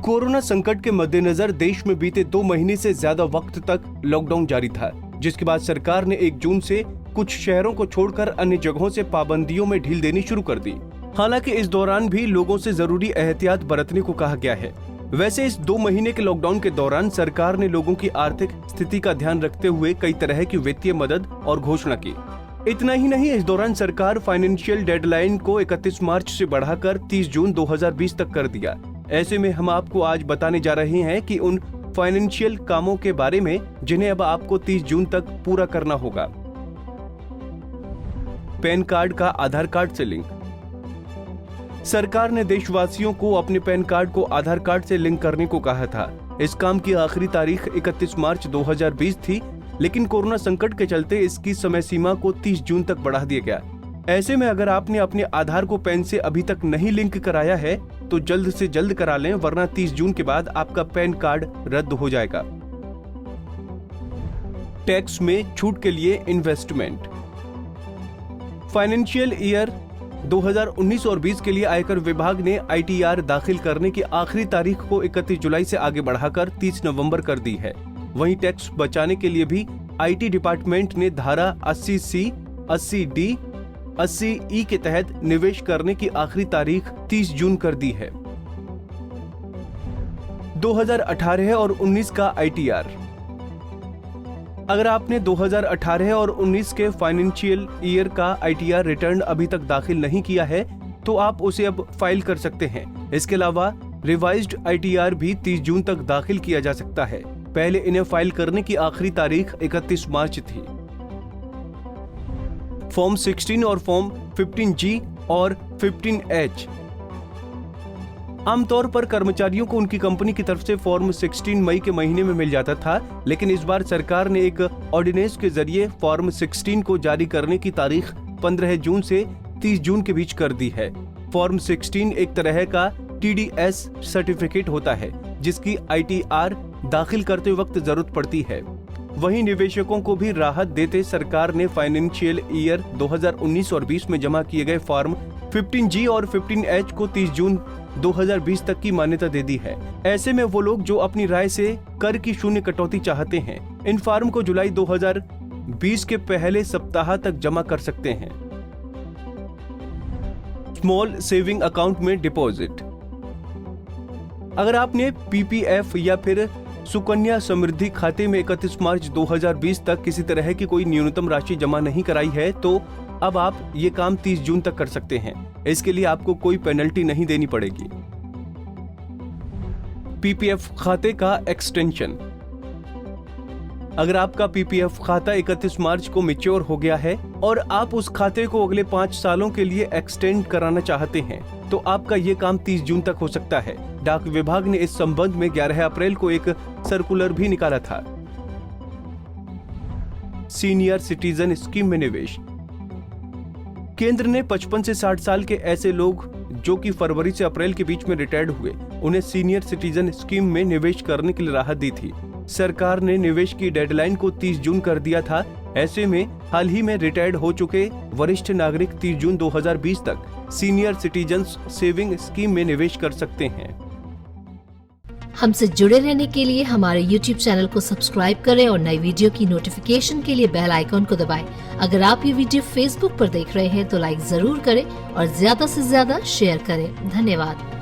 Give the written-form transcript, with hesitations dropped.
Corona संकट के मद्देनजर देश में बीते 2 महीने से ज्यादा वक्त तक लॉकडाउन जारी था, जिसके बाद सरकार ने 1 जून से कुछ शहरों को छोड़कर अन्य जगहों से पाबंदियों में ढील देनी शुरू कर दी। हालांकि इस दौरान भी लोगों से जरूरी एहतियात बरतने को कहा गया है। वैसे इस 2 महीने के लॉकडाउन के दौरान सरकार ने लोगों की आर्थिक स्थिति का ध्यान रखते हुए कई तरह की वित्तीय मदद और घोषणा की। इतना ही नहीं, इस दौरान सरकार फाइनेंशियल डेडलाइन को 31 मार्च से बढ़ाकर 30 जून 2020 तक कर दिया। ऐसे में हम आपको आज बताने जा रहे हैं कि उन फाइनेंशियल कामों के बारे में जिन्हें अब आपको 30 जून तक पूरा करना होगा। पैन कार्ड का आधार कार्ड से लिंक। सरकार ने देशवासियों को अपने पैन कार्ड को आधार कार्ड से लिंक करने को कहा था। इस काम की आखिरी तारीख 31 मार्च 2020 थी, लेकिन कोरोना संकट के चलते इसकी समय सीमा को 30 जून तक बढ़ा दिया गया। ऐसे में अगर आपने अपने आधार को पैन से अभी तक नहीं लिंक कराया है तो जल्द से जल्द करा लें, वरना 30 जून के बाद आपका पैन कार्ड रद्द हो जाएगा। टैक्स में छूट के लिए इन्वेस्टमेंट। फाइनेंशियल ईयर 2019 और 20 के लिए आयकर विभाग ने ITR दाखिल करने की आखिरी तारीख को 31 जुलाई से आगे बढ़ाकर 30 नवंबर कर दी है। वहीं टैक्स बचाने के लिए भी IT डिपार्टमेंट ने धारा 80C, 80D, 80E के तहत निवेश करने की आखिरी तारीख 30 जून कर दी है। 2018 और 19 का ITR। अगर आपने 2018 और 19 के फाइनेंशियल ईयर का ITR रिटर्न अभी तक दाखिल नहीं किया है तो आप उसे अब फाइल कर सकते हैं। इसके अलावा रिवाइज्ड ITR भी 30 जून तक दाखिल किया जा सकता है। पहले इन्हें फाइल करने की आखिरी तारीख 31 मार्च थी। फॉर्म 16 और फॉर्म 15G और 15H। आमतौर पर कर्मचारियों को उनकी कंपनी की तरफ से फॉर्म 16 मई के महीने में मिल जाता था, लेकिन इस बार सरकार ने एक ऑर्डिनेंस के जरिए फॉर्म 16 को जारी करने की तारीख 15 जून से 30 जून के बीच कर दी है। फॉर्म 16 एक तरह का TDS सर्टिफिकेट होता है, जिसकी ITR दाखिल करते वक्त जरूरत पड़ती है। वहीं निवेशकों को भी राहत देते सरकार ने फाइनेंशियल ईयर 2019 और 20 में जमा किए गए फॉर्म 15G और 15H को 30 जून 2020 तक की मान्यता दे दी है। ऐसे में वो लोग जो अपनी राय से कर की शून्य कटौती चाहते हैं, इन फॉर्म को जुलाई 2020 के पहले सप्ताह तक जमा कर सकते हैं। स्मॉल सेविंग अकाउंट में डिपॉजिट। अगर आपने PPF या फिर सुकन्या समृद्धि खाते में 31 मार्च 2020 तक किसी तरह की कोई न्यूनतम राशि जमा नहीं कराई है तो अब आप ये काम 30 जून तक कर सकते हैं। इसके लिए आपको कोई पेनल्टी नहीं देनी पड़ेगी। PPF खाते का एक्सटेंशन। अगर आपका PPF खाता 31 मार्च को मैच्योर हो गया है और आप उस खाते को अगले 5 सालों के लिए एक्सटेंड कराना चाहते हैं तो आपका ये काम 30 जून तक हो सकता है। डाक विभाग ने इस संबंध में 11 अप्रैल को एक सर्कुलर भी निकाला था। सीनियर सिटीजन स्कीम में निवेश। केंद्र ने 55 से 60 साल के ऐसे लोग जो कि फरवरी से अप्रैल के बीच में रिटायर्ड हुए, उन्हें सीनियर सिटीजन स्कीम में निवेश करने के लिए राहत दी थी। सरकार ने निवेश की डेडलाइन को 30 जून कर दिया था। ऐसे में हाल ही में रिटायर्ड हो चुके वरिष्ठ नागरिक 30 जून 2020 तक सीनियर सिटीजन सेविंग स्कीम में निवेश कर सकते हैं। हमसे जुड़े रहने के लिए हमारे YouTube चैनल को सब्सक्राइब करें और नई वीडियो की नोटिफिकेशन के लिए बेल आइकॉन को दबाएं। अगर आप ये वीडियो Facebook पर देख रहे हैं तो लाइक जरूर करें और ज्यादा से ज्यादा शेयर करें। धन्यवाद।